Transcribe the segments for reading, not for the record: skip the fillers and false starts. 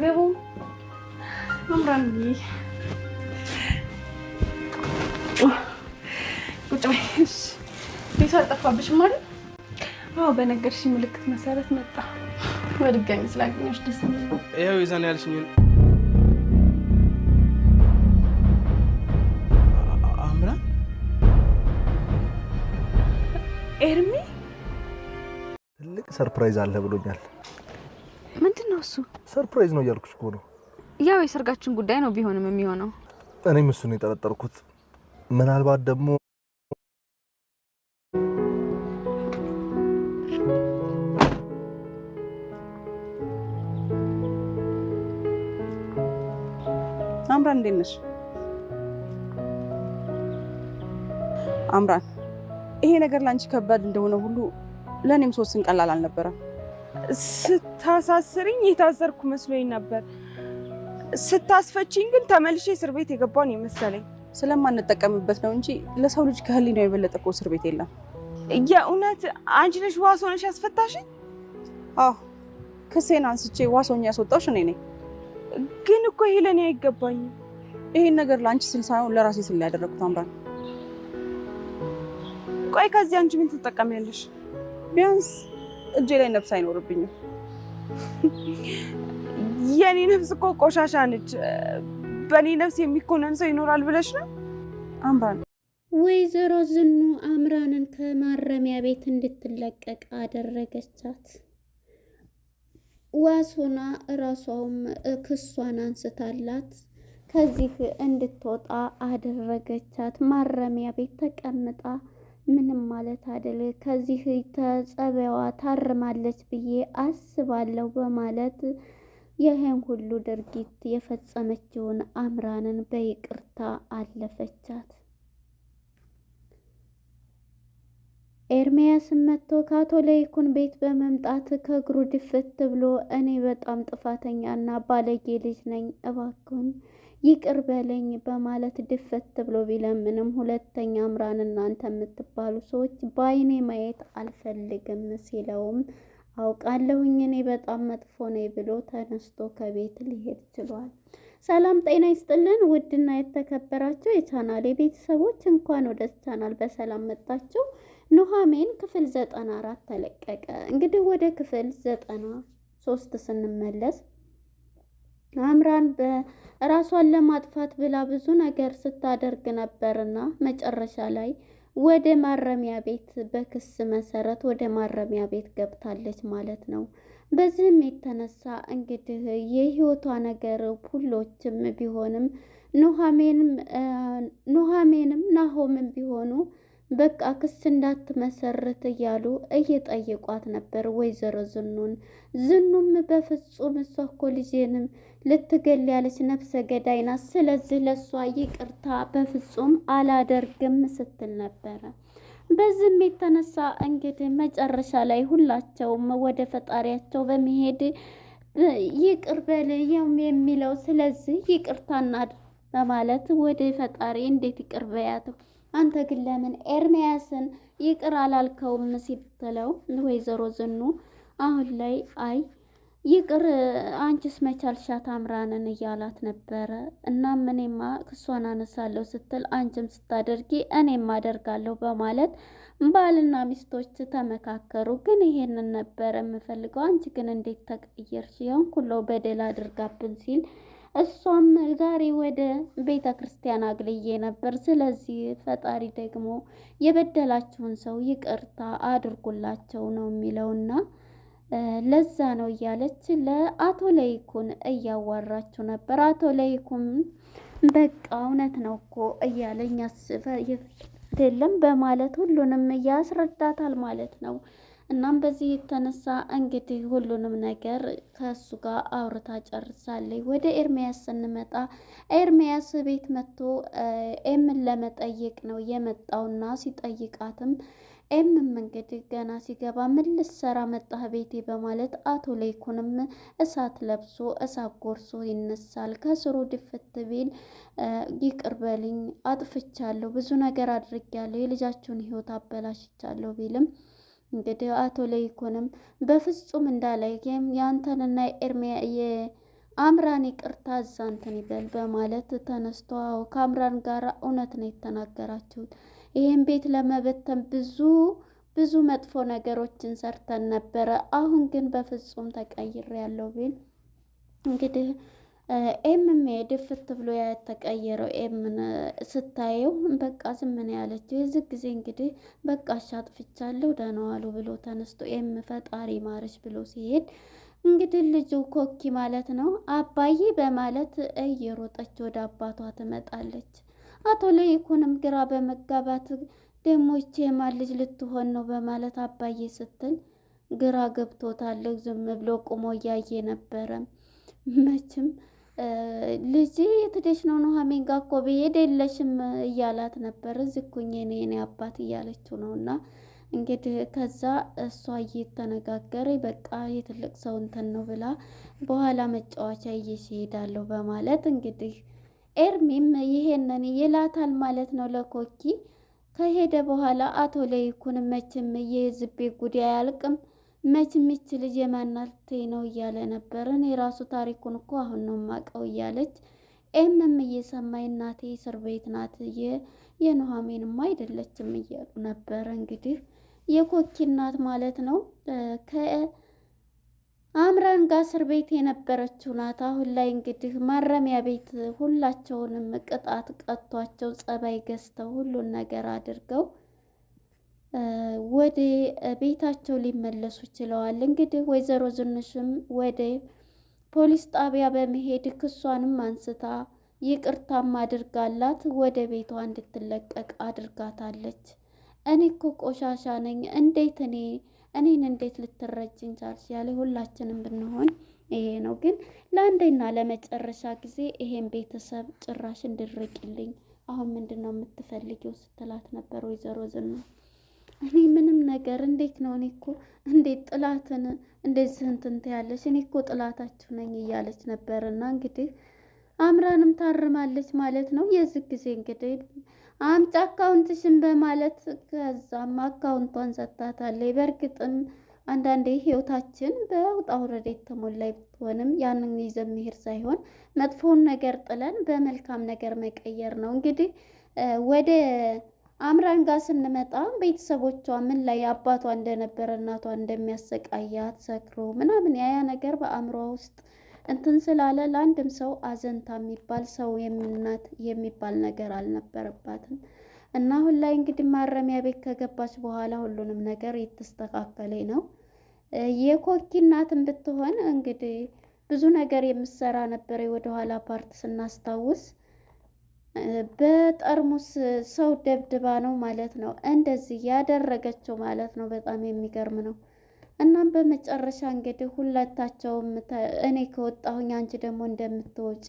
ገቡ አምራንዬ ቁጭ በይ። ቤቱ አልጠፋብሽም አይደል? አዎ በነገርሽ ምልክት መሰረት መጣ። በድጋሚ ስላገኘሽ ደስ ይላል። ይኸው ይዘን ያልሽኝ አምራን ኤርሚ ትልቅ ሰርፕራይዝ አለ ብሎኛል። ምንድነው እሱ? ሰርፕራይዝ ነው እያልኩሽ እኮ ነው። ያው የሰርጋችን ጉዳይ ነው ቢሆንም የሚሆነው። እኔም እሱን የጠረጠርኩት ምናልባት ደግሞ አምራን እንዴት ነሽ? አምራን ይሄ ነገር ላንቺ ከባድ እንደሆነ ሁሉ ለኔም ሶስትን ቀላል አልነበረም። ስታሳስሪኝ የታሰርኩ መስሎኝ ነበር። ስታስፈቺኝ ግን ተመልሼ እስር ቤት የገባን የመሰለኝ። ስለማንጠቀምበት ነው እንጂ ለሰው ልጅ ከህሊናው የበለጠ እኮ እስር ቤት የለም። የእውነት አንቺ ነሽ ዋስ ሆነሽ ያስፈታሽኝ? አዎ ክሴን አንስቼ ዋስ ሆኜ ያስወጣሁሽ እኔ ነኝ። ግን እኮ ይሄ ለኔ አይገባኝም። ይሄን ነገር ለአንቺ ስል ሳይሆን ለራሴ ስል ያደረኩት አምራን። ቆይ ከዚህ አንቺ ምን ትጠቀሚያለሽ? ቢያንስ እጄ ላይ ነፍስ አይኖርብኝም። የኔ ነፍስ እኮ ቆሻሻ ነች። በኔ ነፍስ የሚኮነን ሰው ይኖራል ብለሽ ነው? አምራን ወይዘሮ ዝኑ አምራንን ከማረሚያ ቤት እንድትለቀቅ አደረገቻት። ዋሱና እራሷም ክሷን አንስታላት ከዚህ እንድትወጣ አደረገቻት። ማረሚያ ቤት ተቀምጣ ምንም ማለት አይደል ከዚህ ተጸበዋ ታርማለች ብዬ አስባለሁ በማለት ይህን ሁሉ ድርጊት የፈጸመችውን አምራንን በይቅርታ አለፈቻት። ኤርሚያስም መጥቶ ከአቶ ለይኩን ቤት በመምጣት ከእግሩ ድፍት ብሎ እኔ በጣም ጥፋተኛና ባለጌ ልጅ ነኝ፣ እባክሁን ይቅር በለኝ በማለት ድፍት ብሎ ቢለምንም ሁለተኛ አምራን እናንተ የምትባሉ ሰዎች በአይኔ ማየት አልፈልግም ሲለውም አውቃለሁኝ እኔ በጣም መጥፎ ነኝ ብሎ ተነስቶ ከቤት ሊሄድ ችሏል። ሰላም ጤና ይስጥልን ውድና የተከበራችሁ የቻናሌ ቤተሰቦች እንኳን ወደ ቻናል በሰላም መጣችሁ። ኑሃሚን ክፍል 94 ተለቀቀ። እንግዲህ ወደ ክፍል 93 ስንመለስ አምራን በራሷን ለማጥፋት ብላ ብዙ ነገር ስታደርግ ነበርና መጨረሻ ላይ ወደ ማረሚያ ቤት በክስ መሰረት ወደ ማረሚያ ቤት ገብታለች ማለት ነው። በዚህም የተነሳ እንግዲህ የህይወቷ ነገር ሁሎችም ቢሆንም ኑሃሚንም ናሆምም ቢሆኑ በቃ ክስ እንዳትመሰርት እያሉ እየጠየቋት ነበር ወይዘሮ ዝኑም በፍጹም እሷ እኮ ልጄንም ልትገል ያለች ነፍሰ ገዳይ ናት፣ ስለዚህ ለእሷ ይቅርታ በፍጹም አላደርግም ስትል ነበረ። በዚህም የተነሳ እንግዲህ መጨረሻ ላይ ሁላቸውም ወደ ፈጣሪያቸው በመሄድ ይቅር በል የሚለው ስለዚህ ይቅርታ እናድርግ በማለት ወደ ፈጣሪ እንዴት ይቅር በያት አንተ ግን ለምን ኤርሚያስን ይቅር አላልከውም ሲትለው ወይዘሮ ዝኑ አሁን ላይ አይ ይቅር አንቺስ መቻልሻት አምራንን እያላት ነበረ። እናም እኔማ ክሷን አነሳለሁ ስትል አንቺም ስታደርጊ እኔም አደርጋለሁ በማለት ባልና ሚስቶች ተመካከሩ። ግን ይሄንን ነበረ የምፈልገው አንቺ ግን እንዴት ተቀየርሽ? ያን ሁሉ በደል አድርጋብን ሲል እሷም ዛሬ ወደ ቤተ ክርስቲያን አግልዬ ነበር፣ ስለዚህ ፈጣሪ ደግሞ የበደላችሁን ሰው ይቅርታ አድርጉላቸው ነው የሚለውና ለዛ ነው እያለች ለአቶ ለይኩን እያዋራችሁ ነበር። አቶ ለይኩን በቃ እውነት ነው እኮ እያለኝ አይደለም በማለት ሁሉንም ያስረዳታል ማለት ነው። እናም በዚህ የተነሳ እንግዲህ ሁሉንም ነገር ከሱ ጋር አውርታ ጨርሳለች። ወደ ኤርሚያስ ስንመጣ ኤርሚያስ ቤት መጥቶ ኤምን ለመጠየቅ ነው የመጣውና ሲጠይቃትም ኤምም እንግዲህ ገና ሲገባ ምን ልትሰራ መጣህ ቤቴ በማለት አቶ ለይኩንም እሳት ለብሶ እሳት ጎርሶ ይነሳል። ከስሩ ድፍት ቢል ይቅር በልኝ አጥፍቻለሁ፣ ብዙ ነገር አድርጌያለሁ፣ የልጃችሁን ህይወት አበላሽቻለሁ ቢልም እንግዲህ አቶ ለይኩንም በፍጹም እንዳለ ያንተንና የአምራን ይቅርታ እዛ እንትን ይበል በማለት ተነስቶ ከአምራን ጋር እውነት ነው የተናገራችሁት። ይሄን ቤት ለመበተን ብዙ መጥፎ ነገሮችን ሰርተን ነበረ። አሁን ግን በፍጹም ተቀይሬያለሁ ቢል እንግዲህ ኤምም ድፍት ብሎ የተቀየረው ኤምን ስታየው በቃ ዝም ነው ያለችው። የዚህ ጊዜ እንግዲህ በቃ አጥፍቻለሁ ደህና ዋሉ ብሎ ተነስቶ ኤም ፈጣሪ ማረሽ ብሎ ሲሄድ እንግዲህ ልጁ ኮኪ ማለት ነው አባዬ በማለት እየሮጠች ወደ አባቷ ትመጣለች። አቶ ለይኩንም ግራ በመጋባት ደግሞ ይህች የማን ልጅ ልትሆን ነው በማለት አባዬ ስትል ግራ ገብቶታል። ዝም ብሎ ቁሞ እያየ ነበረ። መቼም ልጅ የትደሽ ነው ኑሐሚን ጋር እኮ ብሄድ የለሽም እያላት ነበር። እዚህ እኮ እኔ አባት እያለችው ነው። እና እንግዲህ ከዛ እሷ እየተነጋገረ በቃ የትልቅ ሰው እንትን ነው ብላ በኋላ መጫወቻ እየሄዳለሁ በማለት እንግዲህ ኤርሚም ይሄንን ይላታል ማለት ነው ለኮኪ። ከሄደ በኋላ አቶ ለይኩን መቼም የዝቤ ጉዳይ አያልቅም መቼም ይች ልጅ የማናት ነው እያለ ነበር። እኔ ራሱ ታሪኩን እኮ አሁን ነው የማውቀው እያለች ኤምም እየሰማኝ እናቴ እስር ቤት ናት የኑሐሚንም አይደለችም እያሉ ነበር። እንግዲህ የኮኪ እናት ማለት ነው ከአምራን ጋር እስር ቤት የነበረችው ናት። አሁን ላይ እንግዲህ ማረሚያ ቤት ሁላቸውንም ቅጣት ቀጥቷቸው ጸባይ ገዝተው ሁሉን ነገር አድርገው ወደ ቤታቸው ሊመለሱ ችለዋል። እንግዲህ ወይዘሮ ዝንሽም ወደ ፖሊስ ጣቢያ በመሄድ ክሷንም አንስታ ይቅርታም አድርጋላት ወደ ቤቷ እንድትለቀቅ አድርጋታለች። እኔ እኮ ቆሻሻ ነኝ፣ እንዴት እኔን እንዴት ልትረጅኝ ቻልሽ? ያለ ሁላችንም ብንሆን ይሄ ነው። ግን ለአንዴና ለመጨረሻ ጊዜ ይሄን ቤተሰብ ጭራሽ እንድርቅልኝ አሁን ምንድን ነው የምትፈልጊው ስትላት ነበር ወይዘሮ ዝና። እኔ ምንም ነገር እንዴት ነው እኔ እኮ እንዴት ጥላትን እንዴት ስንትንት ያለች እኔ እኮ ጥላታችሁ ነኝ እያለች ነበርና እንግዲህ አምራንም ታርማለች ማለት ነው። የዚህ ጊዜ እንግዲህ አምጪ አካውንትሽን በማለት ከዛም አካውንቷን ሰጥታታለች። በእርግጥም አንዳንዴ ህይወታችን በውጣ ውረድ የተሞላ ቢሆንም ያንን ይዘን መሄድ ሳይሆን መጥፎውን ነገር ጥለን በመልካም ነገር መቀየር ነው። እንግዲህ ወደ አምራን ጋር ስንመጣ ቤተሰቦቿ ምን ላይ አባቷ እንደነበረ እናቷ እንደሚያሰቃያት ሰክሮ ምናምን ያ ነገር በአእምሯ ውስጥ እንትን ስላለ ለአንድም ሰው አዘንታ የሚባል ሰው የምናት የሚባል ነገር አልነበረባትም። እና አሁን ላይ እንግዲህ ማረሚያ ቤት ከገባች በኋላ ሁሉንም ነገር የተስተካከለ ነው። የኮኪ እናትም ብትሆን እንግዲህ ብዙ ነገር የምትሰራ ነበር። ወደኋላ ፓርት ስናስታውስ በጠርሙስ ሰው ደብድባ ነው ማለት ነው እንደዚህ ያደረገችው ማለት ነው። በጣም የሚገርም ነው። እናም በመጨረሻ እንግዲህ ሁለታቸውም እኔ ከወጣሁኝ አንቺ ደግሞ እንደምትወጪ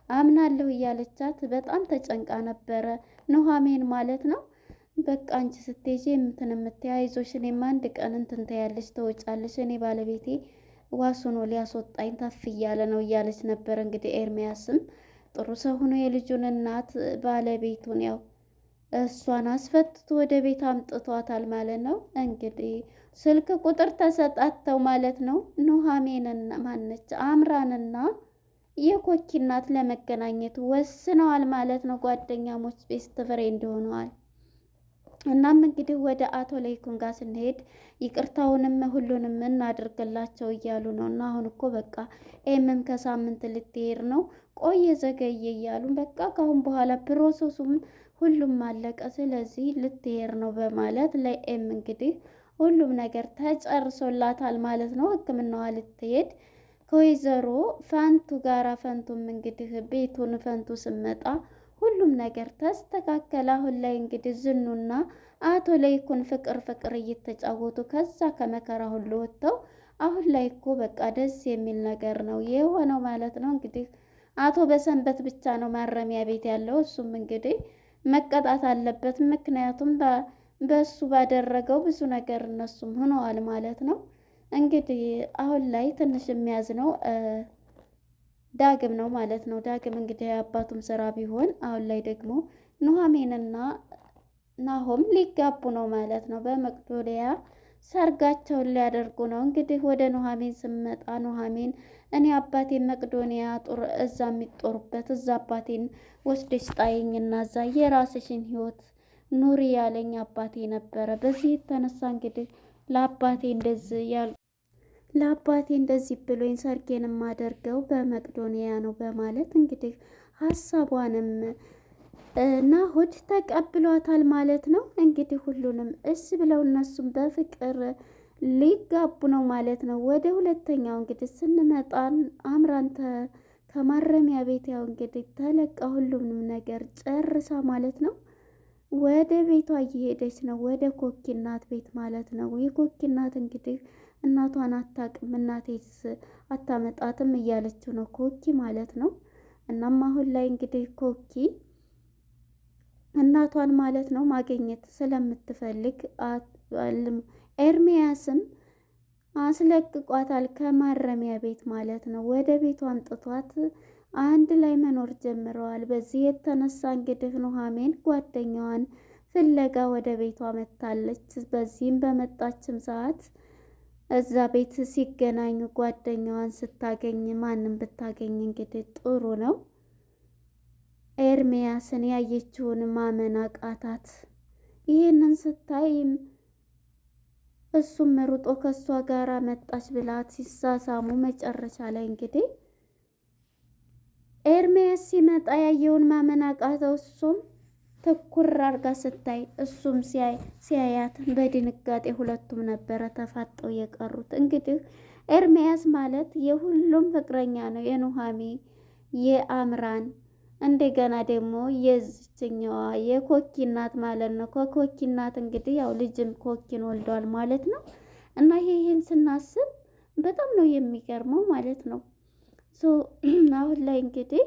አምናለሁ እያለቻት በጣም ተጨንቃ ነበረ ኑሐሚን ማለት ነው። በቃ አንቺ ስትሄጂ የምትያይዞሽ እኔም አንድ ቀን እንትን ትያለሽ ትወጫለሽ፣ እኔ ባለቤቴ ዋሱኖ ሊያስወጣኝ ተፍ እያለ ነው እያለች ነበር። እንግዲህ ኤርሚያስም ጥሩ ሰው ሆኖ የልጁን እናት ባለቤቱን ያው እሷን አስፈትቶ ወደ ቤት አምጥቷታል ማለት ነው። እንግዲህ ስልክ ቁጥር ተሰጣተው ማለት ነው። ኑሐሚንና ማነች አምራንና የኮኪ እናት ለመገናኘት ወስነዋል ማለት ነው። ጓደኛሞች ቤስት ፍሬንድ ሆነዋል። እናም እንግዲህ ወደ አቶ ለይኩን ጋር ስንሄድ ይቅርታውንም ሁሉንም እናድርግላቸው እያሉ ነው። እና አሁን እኮ በቃ ኤምም ከሳምንት ልትሄድ ነው ቆየ ዘገየ እያሉ በቃ ካሁን በኋላ ፕሮሰሱም ሁሉም አለቀ፣ ስለዚህ ልትሄድ ነው በማለት ለኤም እንግዲህ ሁሉም ነገር ተጨርሶላታል ማለት ነው። ሕክምናዋ ልትሄድ ከወይዘሮ ፈንቱ ጋራ ፈንቱም እንግዲህ ቤቱን ፈንቱ ስመጣ ሁሉም ነገር ተስተካከለ። አሁን ላይ እንግዲህ ዝኑና አቶ ለይኩን ፍቅር እየተጫወቱ ከዛ ከመከራ ሁሉ ወጥተው አሁን ላይ እኮ በቃ ደስ የሚል ነገር ነው የሆነው ማለት ነው። እንግዲህ አቶ በሰንበት ብቻ ነው ማረሚያ ቤት ያለው። እሱም እንግዲህ መቀጣት አለበት፣ ምክንያቱም በእሱ ባደረገው ብዙ ነገር እነሱም ሆነዋል ማለት ነው። እንግዲህ አሁን ላይ ትንሽ የሚያዝነው ዳግም ነው ማለት ነው። ዳግም እንግዲህ አባቱም ስራ ቢሆን አሁን ላይ ደግሞ ኑሐሚንና ናሆም ሊጋቡ ነው ማለት ነው። በመቅዶኒያ ሰርጋቸውን ሊያደርጉ ነው። እንግዲህ ወደ ኑሐሚን ስመጣ ኑሐሚን እኔ አባቴን መቅዶኒያ ጦር እዛ የሚጦሩበት እዛ አባቴን ወስደሽ ጣይኝና እዛ የራስሽን ህይወት ኑሪ ያለኝ አባቴ ነበረ። በዚህ የተነሳ እንግዲህ ለአባቴ እንደዚህ ብሎኝ ሰርጌን የማደርገው በመቅዶኒያ ነው በማለት እንግዲህ ሀሳቧንም ናሆድ ተቀብሏታል ማለት ነው። እንግዲህ ሁሉንም እሺ ብለው እነሱም በፍቅር ሊጋቡ ነው ማለት ነው። ወደ ሁለተኛው እንግዲህ ስንመጣ አምራን ከማረሚያ ቤት ያው እንግዲህ ተለቃ ሁሉንም ነገር ጨርሳ ማለት ነው ወደ ቤቷ እየሄደች ነው፣ ወደ ኮኪ እናት ቤት ማለት ነው። የኮኪ እናት እንግዲህ እናቷን አታውቅም፣ እናቴስ አታመጣትም እያለችው ነው ኮኪ ማለት ነው። እናም አሁን ላይ እንግዲህ ኮኪ እናቷን ማለት ነው ማግኘት ስለምትፈልግ ኤርሚያስም አስለቅቋታል ከማረሚያ ቤት ማለት ነው። ወደ ቤቷ አምጥቷት አንድ ላይ መኖር ጀምረዋል። በዚህ የተነሳ እንግዲህ ኑሐሚን ጓደኛዋን ፍለጋ ወደ ቤቷ መጥታለች። በዚህም በመጣችም ሰዓት እዛ ቤት ሲገናኙ ጓደኛዋን ስታገኝ ማንም ብታገኝ እንግዲህ ጥሩ ነው። ኤርሚያስን ያየችውን ማመን አቃታት። ይህንን ስታይም እሱም ሩጦ ከሷ ጋር መጣች ብላት ሲሳሳሙ መጨረሻ ላይ እንግዲህ ኤርሚያስ ሲመጣ ያየውን ማመን አቃተው። እሱም ትኩር አርጋ ስታይ እሱም ሲያያት በድንጋጤ ሁለቱም ነበረ ተፋጠው የቀሩት። እንግዲህ ኤርሚያስ ማለት የሁሉም ፍቅረኛ ነው፣ የኑሐሚን የአምራን እንደገና ደግሞ የዝችኛዋ የኮኪ እናት ማለት ነው። ከኮኪ እናት እንግዲህ ያው ልጅም ኮኪን ወልዷል ማለት ነው። እና ይሄን ስናስብ በጣም ነው የሚገርመው ማለት ነው። አሁን ላይ እንግዲህ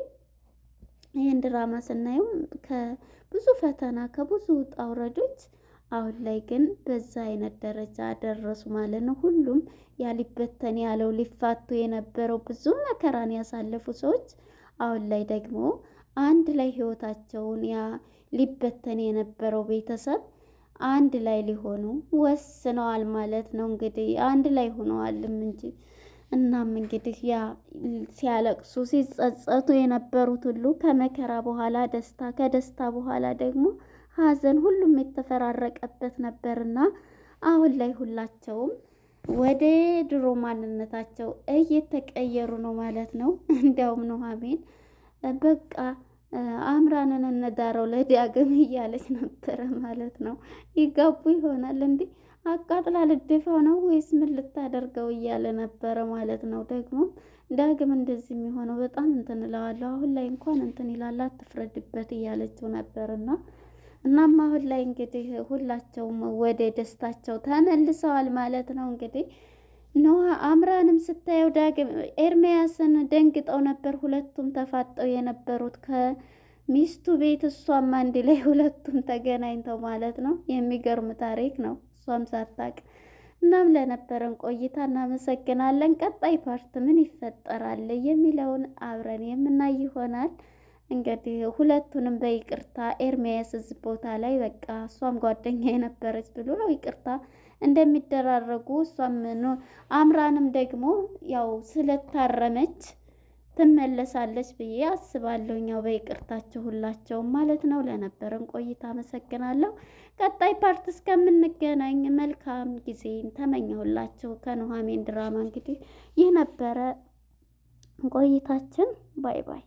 ይህን ድራማ ስናየው ከብዙ ፈተና ከብዙ ውጣ ውረዶች አሁን ላይ ግን በዛ አይነት ደረጃ ደረሱ ማለት ነው። ሁሉም ያሊበተን ያለው ሊፋቱ የነበረው ብዙ መከራን ያሳለፉ ሰዎች አሁን ላይ ደግሞ አንድ ላይ ህይወታቸውን ሊበተን የነበረው ቤተሰብ አንድ ላይ ሊሆኑ ወስነዋል ማለት ነው። እንግዲህ አንድ ላይ ሆነዋልም እንጂ እናም እንግዲህ ያ ሲያለቅሱ ሲጸጸቱ የነበሩት ሁሉ ከመከራ በኋላ ደስታ፣ ከደስታ በኋላ ደግሞ ሀዘን ሁሉም የተፈራረቀበት ነበርና አሁን ላይ ሁላቸውም ወደ ድሮ ማንነታቸው እየተቀየሩ ነው ማለት ነው። እንዲያውም ኑሐሚን በቃ አምራንን እንዳረው ለዳግም እያለች ነበረ ማለት ነው። ይጋቡ ይሆናል እንዴ? አቃጥላ ልደፋው ነው ወይስ ምን ልታደርገው እያለ ነበረ ማለት ነው። ደግሞ ዳግም እንደዚህ የሚሆነው በጣም እንትን እለዋለሁ አሁን ላይ እንኳን እንትን ይላል አትፍረድበት እያለችው ነበርና እናም አሁን ላይ እንግዲህ ሁላቸውም ወደ ደስታቸው ተመልሰዋል ማለት ነው። እንግዲህ አምራንም ስታየው ዳግም ኤርሚያስን ደንግጠው ነበር ሁለቱም ተፋጠው የነበሩት ከሚስቱ ቤት፣ እሷም አንድ ላይ ሁለቱም ተገናኝተው ማለት ነው። የሚገርም ታሪክ ነው እሷም ሳታቅ። እናም ለነበረን ቆይታ እናመሰግናለን። ቀጣይ ፓርት ምን ይፈጠራል የሚለውን አብረን የምናይ ይሆናል። እንግዲህ ሁለቱንም በይቅርታ ኤርሚያስ እዚህ ቦታ ላይ በቃ እሷም ጓደኛ የነበረች ብሎ ይቅርታ እንደሚደራረጉ እሷም አምራንም ደግሞ ያው ስለታረመች ትመለሳለች ብዬ አስባለሁ። ያው በይቅርታቸው ሁላቸውም ማለት ነው። ለነበረን ቆይታ አመሰግናለሁ። ቀጣይ ፓርት እስከምንገናኝ መልካም ጊዜ ተመኘሁላችሁ። ከኑሐሚን ድራማ እንግዲህ ይህ ነበረ ቆይታችን። ባይ ባይ።